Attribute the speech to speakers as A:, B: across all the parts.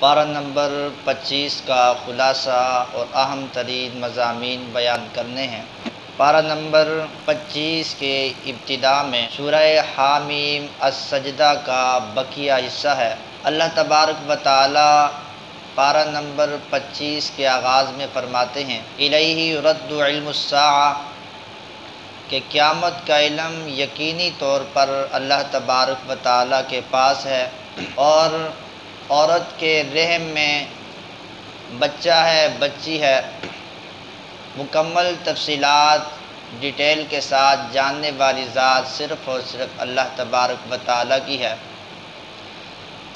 A: پارہ نمبر 25 کا خلاصہ اور اہم ترین مضامین بیان کرنے ہیں۔ پارہ نمبر 25 کے ابتدا میں سورہ حامیم السجدہ کا بقیہ حصہ ہے۔ اللہ تبارک و تعالی پارہ نمبر 25 کے آغاز میں فرماتے ہیں الیہ یرد علم الساعہ، کہ قیامت کا علم یقینی طور پر اللہ تبارک و تعالی کے پاس ہے، اور عورت کے رحم میں بچہ ہے بچی ہے، مکمل تفصیلات ڈیٹیل کے ساتھ جاننے والی ذات صرف اور صرف اللہ تبارک و تعالی کی ہے۔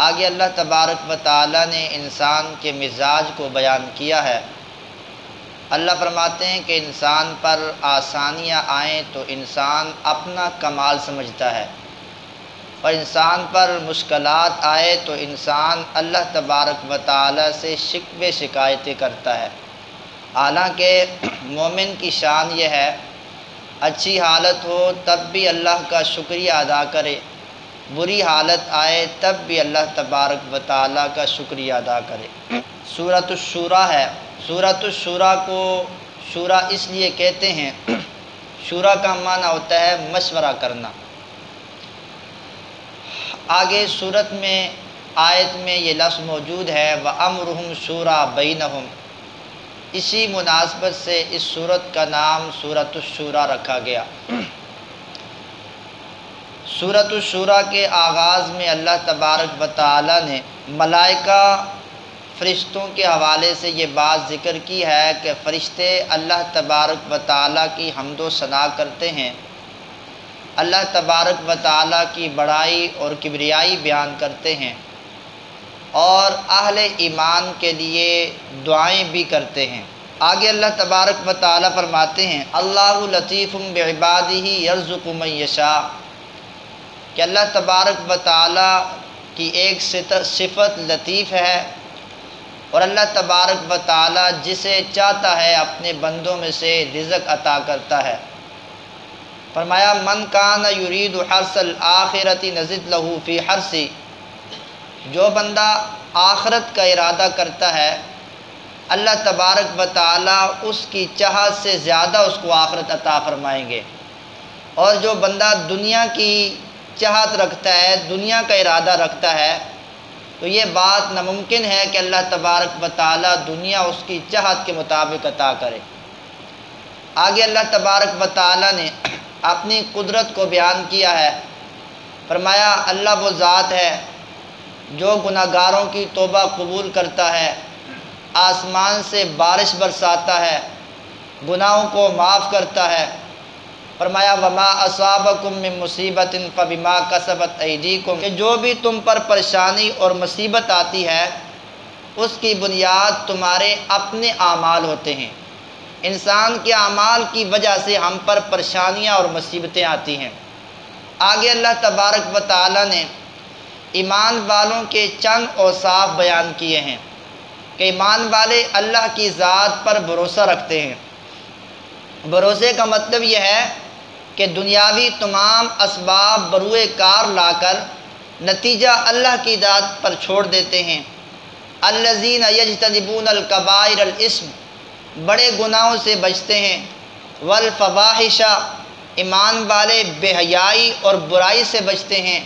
A: آگے اللہ تبارک و تعالی نے انسان کے مزاج کو بیان کیا ہے۔ اللہ فرماتے ہیں کہ انسان پر آسانیاں آئیں تو انسان اپنا کمال سمجھتا ہے، اور انسان پر مشکلات آئے تو انسان اللہ تبارک و تعالی سے شکوے شکایتیں کرتا ہے۔ حالانکہ مومن کی شان یہ ہے، اچھی حالت ہو تب بھی اللہ کا شکریہ ادا کرے، بری حالت آئے تب بھی اللہ تبارک و تعالی کا شکریہ ادا کرے۔ سورۃ الشورى ہے۔ سورۃ الشورى کو شورا اس لیے کہتے ہیں، شورا کا معنی ہوتا ہے مشورہ کرنا۔ آگے سورت میں آیت میں یہ لفظ موجود ہے وَأَمْرُهُمْ شُورَى بَيْنَهُمْ، اسی مناسبت سے اس سورت کا نام سورۃ الشورى رکھا گیا۔ سورۃ الشورى کے آغاز میں اللہ تبارک و تعالی نے ملائکہ فرشتوں کے حوالے سے یہ بات ذکر کی ہے کہ فرشتے اللہ تبارک و تعالی کی حمد و ثنا کرتے ہیں، اللہ تبارک و تعالی کی بڑائی اور کبریائی بیان کرتے ہیں، اور اہل ایمان کے لیے دعائیں بھی کرتے ہیں۔ آگے اللہ تبارک و تعالی فرماتے ہیں اللہ لطیف بعبادہ یرزق من یشاء، کہ اللہ تبارک و تعالی کی ایک صفت لطیف ہے، اور اللہ تبارک و تعالی جسے چاہتا ہے اپنے بندوں میں سے رزق عطا کرتا ہے۔ فرمایا من کان یرید حرث الآخرۃ نزد لہ فی حرثہ، جو بندہ آخرت کا ارادہ کرتا ہے اللہ تبارک و تعالی اس کی چاہت سے زیادہ اس کو آخرت عطا فرمائیں گے، اور جو بندہ دنیا کی چاہت رکھتا ہے، دنیا کا ارادہ رکھتا ہے، تو یہ بات ناممکن ہے کہ اللہ تبارک و تعالی دنیا اس کی چاہت کے مطابق عطا کرے۔ آگے اللہ تبارک و تعالی نے اپنی قدرت کو بیان کیا ہے۔ فرمایا اللہ وہ ذات ہے جو گناہ گاروں کی توبہ قبول کرتا ہے، آسمان سے بارش برساتا ہے، گناہوں کو معاف کرتا ہے۔ فرمایا وما اصابکم من مصیبت فبما کسبت ایدیکم، کہ جو بھی تم پر پریشانی اور مصیبت آتی ہے اس کی بنیاد تمہارے اپنے اعمال ہوتے ہیں۔ انسان کے اعمال کی وجہ سے ہم پر پریشانیاں اور مصیبتیں آتی ہیں۔ آگے اللہ تبارک و تعالی نے ایمان والوں کے چند اوصاف بیان کیے ہیں کہ ایمان والے اللہ کی ذات پر بھروسہ رکھتے ہیں۔ بھروسے کا مطلب یہ ہے کہ دنیاوی تمام اسباب بروئے کار لا کر نتیجہ اللہ کی ذات پر چھوڑ دیتے ہیں۔ الذین یجتنبون الکبائر الاسم، بڑے گناہوں سے بچتے ہیں، والفواحش، ایمان والے بے حیائی اور برائی سے بچتے ہیں،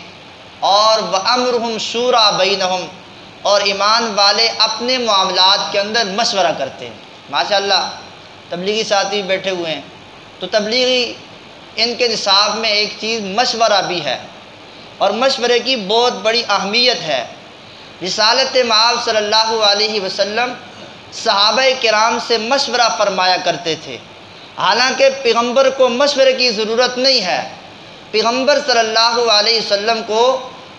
A: اور وامرہم شورى بینہم، اور ایمان والے اپنے معاملات کے اندر مشورہ کرتے ہیں۔ ماشاءاللہ تبلیغی ساتھی بیٹھے ہوئے ہیں، تو تبلیغی ان کے نصاب میں ایک چیز مشورہ بھی ہے، اور مشورے کی بہت بڑی اہمیت ہے۔ رسالت مآب صلی اللہ علیہ وسلم صحابہ کرام سے مشورہ فرمایا کرتے تھے، حالانکہ پیغمبر کو مشورے کی ضرورت نہیں ہے۔ پیغمبر صلی اللہ علیہ وسلم کو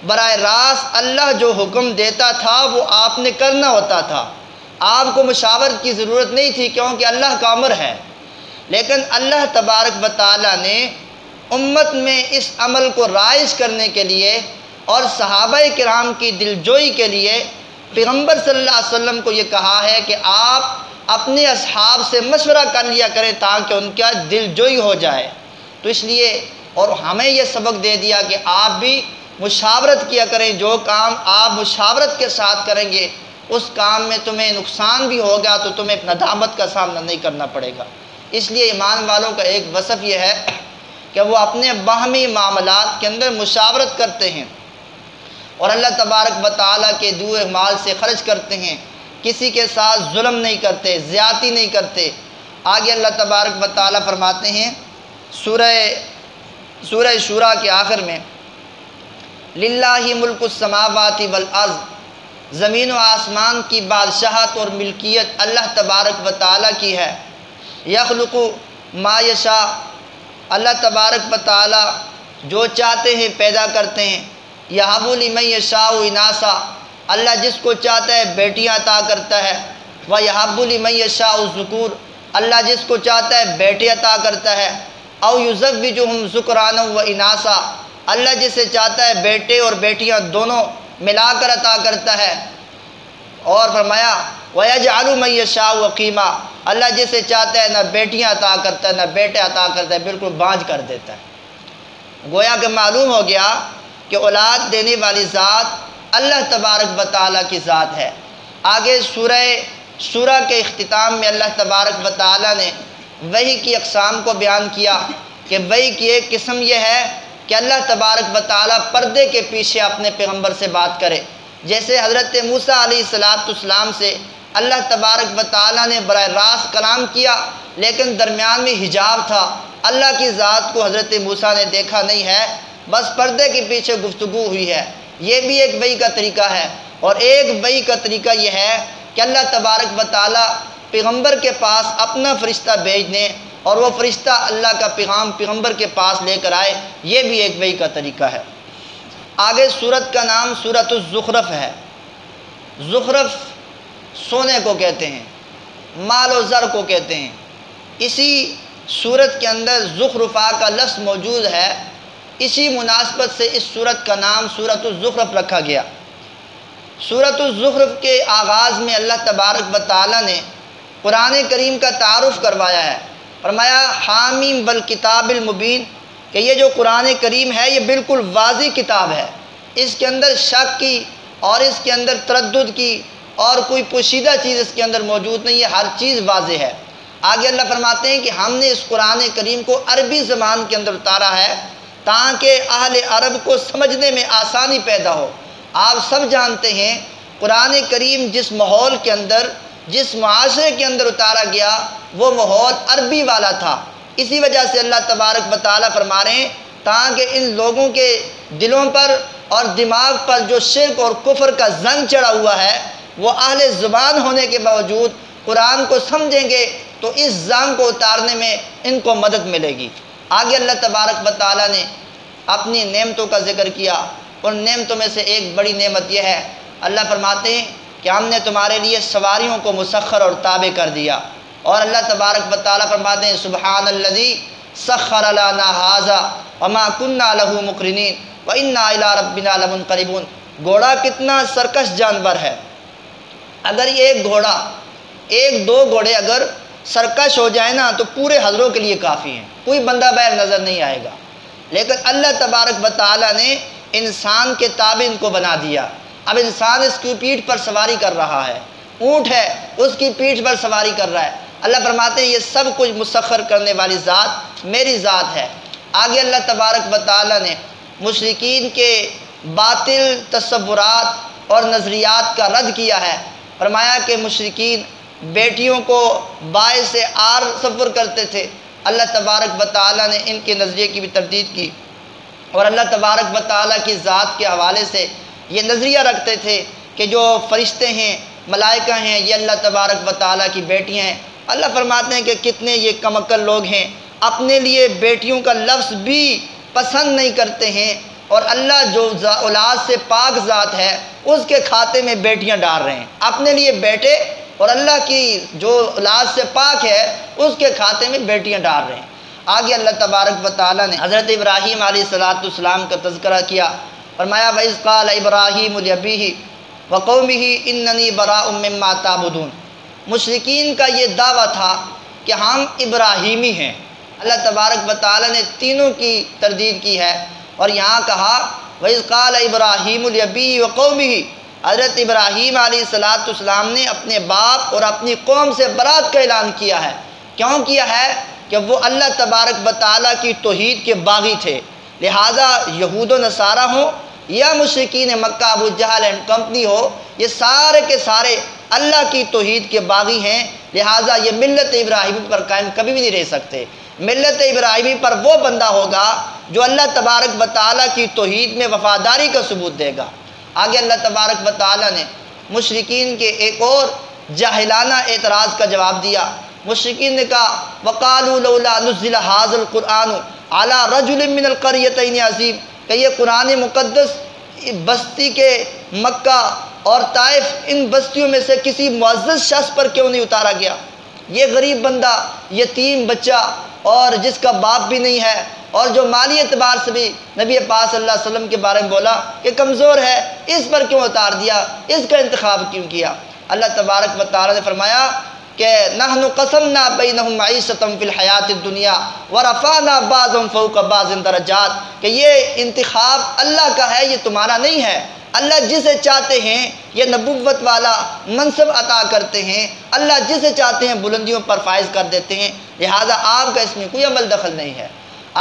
A: براہ راست اللہ جو حکم دیتا تھا وہ آپ نے کرنا ہوتا تھا، آپ کو مشاورت کی ضرورت نہیں تھی، کیونکہ اللہ کا امر ہے۔ لیکن اللہ تبارک و تعالی نے امت میں اس عمل کو رائج کرنے کے لیے اور صحابہ کرام کی دلجوئی کے لیے پیغمبر صلی اللہ علیہ وسلم کو یہ کہا ہے کہ آپ اپنے اصحاب سے مشورہ کر لیا کریں تاکہ ان کا دلجوئی ہو جائے۔ تو اس لیے اور ہمیں یہ سبق دے دیا کہ آپ بھی مشاورت کیا کریں، جو کام آپ مشاورت کے ساتھ کریں گے اس کام میں تمہیں نقصان بھی ہوگا تو تمہیں ندامت کا سامنا نہیں کرنا پڑے گا۔ اس لیے ایمان والوں کا ایک وصف یہ ہے کہ وہ اپنے باہمی معاملات کے اندر مشاورت کرتے ہیں اور اللہ تبارک و تعالیٰ کے دیے مال سے خرچ کرتے ہیں، کسی کے ساتھ ظلم نہیں کرتے، زیادتی نہیں کرتے۔ آگے اللہ تبارک و تعالیٰ فرماتے ہیں سورہ شورا کے آخر میں، للہ ملک السماوات والارض، زمین و آسمان کی بادشاہت اور ملکیت اللہ تبارک و تعالیٰ کی ہے۔ یخلق ما یشاء، اللہ تبارک و تعالیٰ جو چاہتے ہیں پیدا کرتے ہیں۔ یہب لمن یشاء اناثا، اللہ جس کو چاہتا ہے بیٹیاں عطا کرتا ہے۔ ویہب لمن یشاء الذکور، اللہ جس کو چاہتا ہے بیٹے عطا کرتا ہے۔ او یزوجہم ذکرانا و اناثا، اللہ جسے چاہتا ہے بیٹے اور بیٹیاں دونوں ملا کر عطا کرتا ہے۔ اور فرمایا وَيَجْعَلُ مَن يَشَاءُ عَقِيمًا، اللہ جسے چاہتا ہے نہ بیٹیاں عطا کرتا ہے نہ بیٹے عطا کرتا ہے، بالکل بانجھ کر دیتا ہے۔ گویا کہ معلوم ہو گیا کہ اولاد دینے والی ذات اللہ تبارک و تعالیٰ کی ذات ہے۔ آگے سورہ کے اختتام میں اللہ تبارک و تعالیٰ نے وحی کی اقسام کو بیان کیا کہ وحی کی ایک قسم یہ ہے کہ اللہ تبارک و تعالیٰ پردے کے پیچھے اپنے پیغمبر سے بات کرے، جیسے حضرت موسیٰ علیہ السلام سے اللہ تبارک و تعالیٰ نے براہ راست کلام کیا، لیکن درمیان میں حجاب تھا، اللہ کی ذات کو حضرت موسیٰ نے دیکھا نہیں ہے، بس پردے کے پیچھے گفتگو ہوئی ہے۔ یہ بھی ایک وحی کا طریقہ ہے۔ اور ایک وحی کا طریقہ یہ ہے کہ اللہ تبارک و تعالیٰ پیغمبر کے پاس اپنا فرشتہ بھیج دیں اور وہ فرشتہ اللہ کا پیغام پیغمبر کے پاس لے کر آئے، یہ بھی ایک وحی کا طریقہ ہے۔ آگے سورت کا نام سورۃ الزخرف ہے۔ زخرف سونے کو کہتے ہیں، مال و زر کو کہتے ہیں۔ اسی سورت کے اندر زخرفہ کا لفظ موجود ہے، اسی مناسبت سے اس سورت کا نام سورۃ الزخرف رکھا گیا۔ سورۃ الزخرف کے آغاز میں اللہ تبارک و تعالیٰ نے قرآن کریم کا تعارف کروایا ہے۔ فرمایا حامیم والکتاب المبین، کہ یہ جو قرآن کریم ہے یہ بالکل واضح کتاب ہے، اس کے اندر شک کی اور اس کے اندر تردد کی اور کوئی پوشیدہ چیز اس کے اندر موجود نہیں ہے، ہر چیز واضح ہے۔ آگے اللہ فرماتے ہیں کہ ہم نے اس قرآن کریم کو عربی زبان کے اندر اتارا ہے تاکہ اہل عرب کو سمجھنے میں آسانی پیدا ہو۔ آپ سب جانتے ہیں قرآن کریم جس ماحول کے اندر، جس معاشرے کے اندر اتارا گیا وہ ماحول عربی والا تھا، اسی وجہ سے اللہ تبارک و تعالیٰ فرما رہے ہیں تاکہ ان لوگوں کے دلوں پر اور دماغ پر جو شرک اور کفر کا زنگ چڑھا ہوا ہے وہ اہل زبان ہونے کے باوجود قرآن کو سمجھیں گے تو اس زنگ کو اتارنے میں ان کو مدد ملے گی۔ آگے اللہ تبارک و تعالیٰ نے اپنی نعمتوں کا ذکر کیا، ان نعمتوں میں سے ایک بڑی نعمت یہ ہے، اللہ فرماتے ہیں کہ ہم نے تمہارے لیے سواریوں کو مسخر اور تابع کر دیا۔ اور اللہ تبارک و تعالیٰ فرماتے ہیں سبحان الذی سخر لنا ھذا وما کنا لہ مقرنین وانا الی ربنا لمنقلبون۔ گھوڑا کتنا سرکش جانور ہے، اگر یہ ایک دو گھوڑے اگر سرکش ہو جائے نا تو پورے حضروں کے لیے کافی ہیں، کوئی بندہ بغیر نظر نہیں آئے گا، لیکن اللہ تبارک و تعالیٰ نے انسان کے تابع ان کو بنا دیا۔ اب انسان اس کی پیٹھ پر سواری کر رہا ہے، اونٹ ہے اس کی پیٹھ پر سواری کر رہا ہے۔ اللہ فرماتے ہیں یہ سب کچھ مسخر کرنے والی ذات میری ذات ہے۔ آگے اللہ تبارک و تعالیٰ نے مشرکین کے باطل تصورات اور نظریات کا رد کیا ہے۔ فرمایا کہ مشرکین بیٹیوں کو باعث عار تصور کرتے تھے، اللہ تبارک و تعالیٰ نے ان کے نظریے کی بھی تردید کی، اور اللہ تبارک و تعالیٰ کی ذات کے حوالے سے یہ نظریہ رکھتے تھے کہ جو فرشتے ہیں، ملائکہ ہیں، یہ اللہ تبارک و تعالیٰ کی بیٹیاں ہیں۔ اللہ فرماتے ہیں کہ کتنے یہ کم عقل لوگ ہیں، اپنے لیے بیٹیوں کا لفظ بھی پسند نہیں کرتے ہیں، اور اللہ جو اولاد سے پاک ذات ہے اس کے کھاتے میں بیٹیاں ڈال رہے ہیں، اپنے لیے بیٹے اور اللہ کی جو اولاد سے پاک ہے اس کے کھاتے میں بیٹیاں ڈال رہے ہیں۔ آگے اللہ تبارک و تعالیٰ نے حضرت ابراہیم علیہ السلام کا تذکرہ کیا۔ فرمایا وَإِذْ قَالَ إِبْرَاهِيمُ لِأَبِيهِ وَقَوْمِهِ إِنَّنِي بَرَاءٌ مِّمَّا تَعْبُدُونَ۔ مشرکین کا یہ دعویٰ تھا کہ ہم ابراہیمی ہیں۔ اللہ تبارک و تعالیٰ نے تینوں کی تردید کی ہے، اور یہاں کہا وَإِذْ قَالَ إِبْرَاهِيمُ لِأَبِيهِ وَقَوْمِهِ، حضرت ابراہیم علیہ السلام نے اپنے باپ اور اپنی قوم سے برات کا اعلان کیا ہے۔ کیوں کیا ہے؟ کہ وہ اللہ تبارک و تعالیٰ کی توحید کے باغی تھے، لہٰذا یہود و نصارہ ہوں یا مشرکین مکہ ابو جہل اینڈ کمپنی ہو، یہ سارے کے سارے اللہ کی توحید کے باغی ہیں، لہٰذا یہ ملت ابراہیمی پر قائم کبھی بھی نہیں رہ سکتے۔ ملت ابراہیمی پر وہ بندہ ہوگا جو اللہ تبارک و تعالیٰ کی توحید میں وفاداری کا ثبوت دے گا۔ آگے اللہ تبارک و تعالیٰ نے مشرکین کے ایک اور جاہلانہ اعتراض کا جواب دیا۔ مشرکین نے کہا وَقَالُوا لَوْلَا نُزِّلَ هَٰذَا الْقُرْآنُ عَلَىٰ رَجُلٍ مِّنَ الْقَرْيَتَيْنِ عَظِيمٍ، کہ یہ قرآن مقدس بستی کے مکہ اور طائف ان بستیوں میں سے کسی معزز شخص پر کیوں نہیں اتارا گیا؟ یہ غریب بندہ، یتیم بچہ اور جس کا باپ بھی نہیں ہے اور جو مالی اعتبار سے بھی نبی پاک صلی اللہ علیہ وسلم کے بارے میں بولا کہ کمزور ہے، اس پر کیوں اتار دیا، اس کا انتخاب کیوں کیا؟ اللہ تبارک و تعالیٰ نے فرمایا کہ نحن قسمنا بینہم معیشتہم فی الحیات الدنیا ورفعنا بعضهم فوق بعض درجات، کہ یہ انتخاب اللہ کا ہے، یہ تمہارا نہیں ہے۔ اللہ جسے چاہتے ہیں یہ نبوت والا منصب عطا کرتے ہیں، اللہ جسے چاہتے ہیں بلندیوں پر فائز کر دیتے ہیں، لہذا آپ کا اس میں کوئی عمل دخل نہیں ہے۔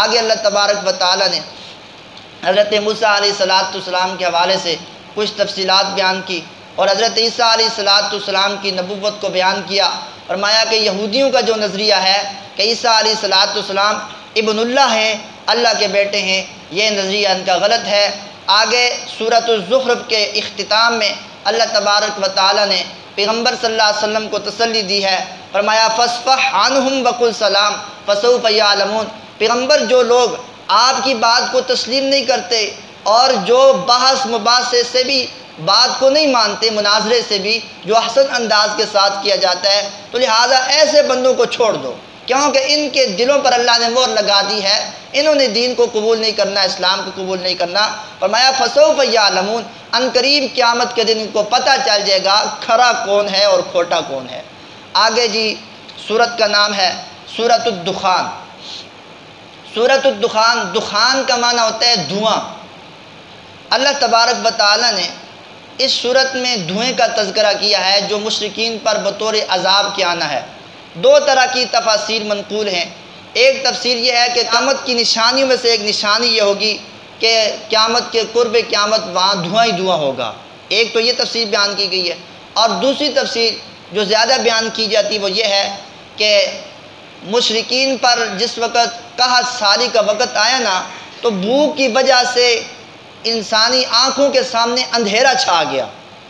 A: آگے اللہ تبارک و تعالیٰ نے حضرت موسیٰ علیہ السلام کے حوالے سے کچھ تفصیلات بیان کی اور حضرت عیسیٰ علیہ السلام کی نبوت کو بیان کیا۔ فرمایا کہ یہودیوں کا جو نظریہ ہے کہ عیسیٰ علیہ السلام ابن اللہ ہیں، اللہ کے بیٹے ہیں، یہ نظریہ ان کا غلط ہے۔ آگے سورۃ الزخرف کے اختتام میں اللہ تبارک و تعالیٰ نے پیغمبر صلی اللہ علیہ وسلم کو تسلی دی ہے۔ فرمایا فاصفح عنہم وقل سلام فسوف یعلمون، پیغمبر جو لوگ آپ کی بات کو تسلیم نہیں کرتے اور جو بحث مباحثے سے بھی بات کو نہیں مانتے، مناظرے سے بھی جو احسن انداز کے ساتھ کیا جاتا ہے، تو لہٰذا ایسے بندوں کو چھوڑ دو، کیونکہ ان کے دلوں پر اللہ نے مہر لگا دی ہے، انہوں نے دین کو قبول نہیں کرنا، اسلام کو قبول نہیں کرنا۔ فرمایا فسوف یعلمون، ان قریب قیامت کے دن ان کو پتہ چل جائے گا کھرا کون ہے اور کھوٹا کون ہے۔ آگے جی سورت کا نام ہے سورۃ الدخان۔ سورۃ الدخان، دخان کا معنی ہوتا ہے دھواں۔ اللہ تبارک و تعالیٰ نے اس صورت میں دھوئیں کا تذکرہ کیا ہے جو مشرکین پر بطور عذاب کے آنا ہے۔ دو طرح کی تفاسیر منقول ہیں۔ ایک تفسیر یہ ہے کہ قیامت کی نشانیوں میں سے ایک نشانی یہ ہوگی کہ قیامت کے قرب قیامت وہاں دھواں ہی دھواں ہوگا، ایک تو یہ تفسیر بیان کی گئی ہے، اور دوسری تفسیر جو زیادہ بیان کی جاتی وہ یہ ہے کہ مشرکین پر جس وقت قحط سالی کا وقت آیا نا، تو بھوک کی وجہ سے انسانی آنکھوں کے سامنے اندھیرا چھا گیا،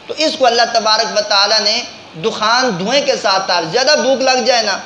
A: تو اس کو اللہ تبارک و تعالیٰ نے دخان دھوئیں کے ساتھ زیادہ بھوک لگ جائے نا،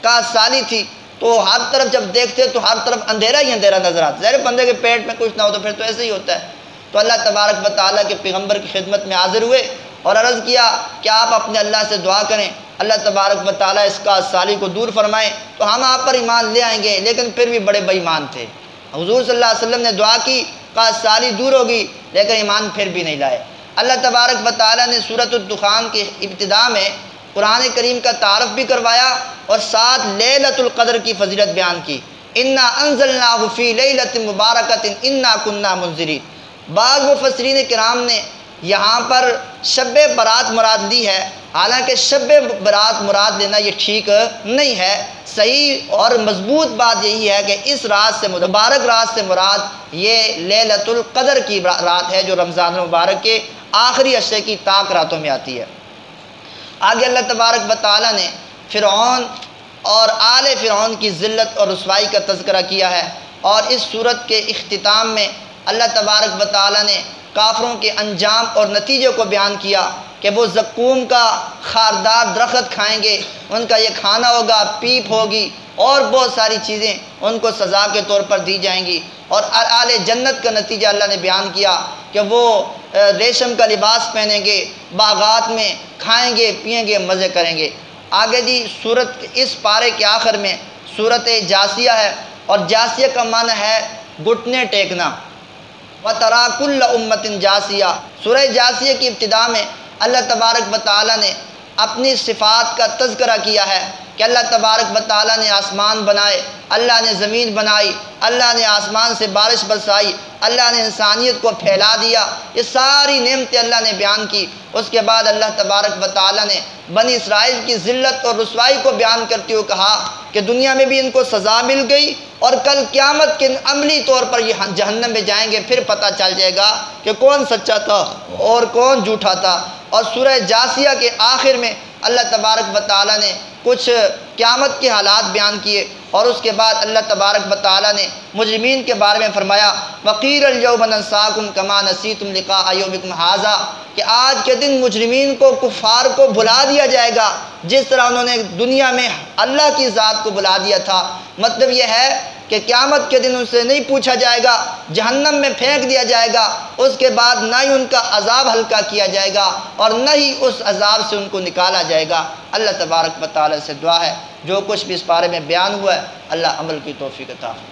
A: قحط سالی تھی تو ہر طرف جب دیکھتے تو ہر طرف اندھیرا ہی اندھیرا نظر آتا، ظاہر بندے کے پیٹ میں کچھ نہ ہو تو پھر تو ایسے ہی ہوتا ہے۔ تو اللہ تبارک و تعالیٰ کے پیغمبر کی خدمت میں حاضر ہوئے اور عرض کیا کہ آپ اپنے اللہ سے دعا کریں، اللہ تبارک و تعالیٰ اس قحط سالی کو دور فرمائیں تو ہم آپ پر ایمان لے آئیں گے، لیکن پھر بھی بڑے بے ایمان تھے۔ حضور صلی اللہ علیہ وسلم نے دعا کی، قحط سالی دور ہوگی، لیکن ایمان پھر بھی نہیں لائے۔ اللہ تبارک و تعالیٰ نے سورۃ الدخان کی ابتدا میں قرآن کریم کا تعارف بھی کروایا اور ساتھ لیلۃ القدر کی فضیلت بیان کی۔ انا انزلناہ فی لیلۃ مبارکۃ انا کنا منذرین۔ بعض مفسرین کرام نے یہاں پر شب برات مراد لی ہے، حالانکہ شب برات مراد لینا یہ ٹھیک نہیں ہے۔ صحیح اور مضبوط بات یہی ہے کہ اس رات سے مبارک رات سے مراد یہ لیلۃ القدر کی رات ہے جو رمضان المبارک کے آخری عشرے کی طاق راتوں میں آتی ہے۔ آگے اللہ تبارک و تعالیٰ نے فرعون اور آل فرعون کی ذلت اور رسوائی کا تذکرہ کیا ہے، اور اس صورت کے اختتام میں اللہ تبارک و تعالیٰ نے کافروں کے انجام اور نتیجے کو بیان کیا کہ وہ زقوم کا خاردار درخت کھائیں گے، ان کا یہ کھانا ہوگا، پیپ ہوگی اور بہت ساری چیزیں ان کو سزا کے طور پر دی جائیں گی۔ اور آل جنت کا نتیجہ اللہ نے بیان کیا کہ وہ ریشم کا لباس پہنیں گے، باغات میں کھائیں گے، پئیں گے، مزے کریں گے۔ آگے جی سورت اس پارے کے آخر میں سورت جاسیہ ہے، اور جاسیہ کا معنی ہے گھٹنے ٹیکنا۔ وَتَرَىٰ كُلَّ أُمَّةٍ جاسیہ، سورہ جاسیہ کی ابتدا میں اللہ تبارک و تعالیٰ نے اپنی صفات کا تذکرہ کیا ہے کہ اللہ تبارک و تعالیٰ نے آسمان بنائے، اللہ نے زمین بنائی، اللہ نے آسمان سے بارش برسائی، اللہ نے انسانیت کو پھیلا دیا، یہ ساری نعمتیں اللہ نے بیان کی۔ اس کے بعد اللہ تبارک و تعالیٰ نے بنی اسرائیل کی ذلت اور رسوائی کو بیان کرتے ہوئے کہا کہ دنیا میں بھی ان کو سزا مل گئی اور کل قیامت کے عملی طور پر یہ جہنم میں جائیں گے، پھر پتہ چل جائے گا کہ کون سچا تھا اور کون جھوٹا تھا۔ اور سورہ جاسیہ کے آخر میں اللہ تبارک و تعالیٰ نے کچھ قیامت کے حالات بیان کیے، اور اس کے بعد اللہ تبارک و تعالیٰ نے مجرمین کے بارے میں فرمایا وَقِيلَ الْيَوْمَ نَنسَاكُمْ كَمَا نَسِيتُمْ لِقَاءَ يَوْمِكُمْ هَٰذَا، کہ آج کے دن مجرمین کو، کفار کو بھلا دیا جائے گا جس طرح انہوں نے دنیا میں اللہ کی ذات کو بھلا دیا تھا۔ مطلب یہ ہے کہ قیامت کے دن ان سے نہیں پوچھا جائے گا، جہنم میں پھینک دیا جائے گا، اس کے بعد نہ ہی ان کا عذاب ہلکا کیا جائے گا اور نہ ہی اس عذاب سے ان کو نکالا جائے گا۔ اللہ تبارک و تعالیٰ سے دعا ہے جو کچھ بھی اس بارے میں بیان ہوا ہے اللہ عمل کی توفیق عطا فرمائے۔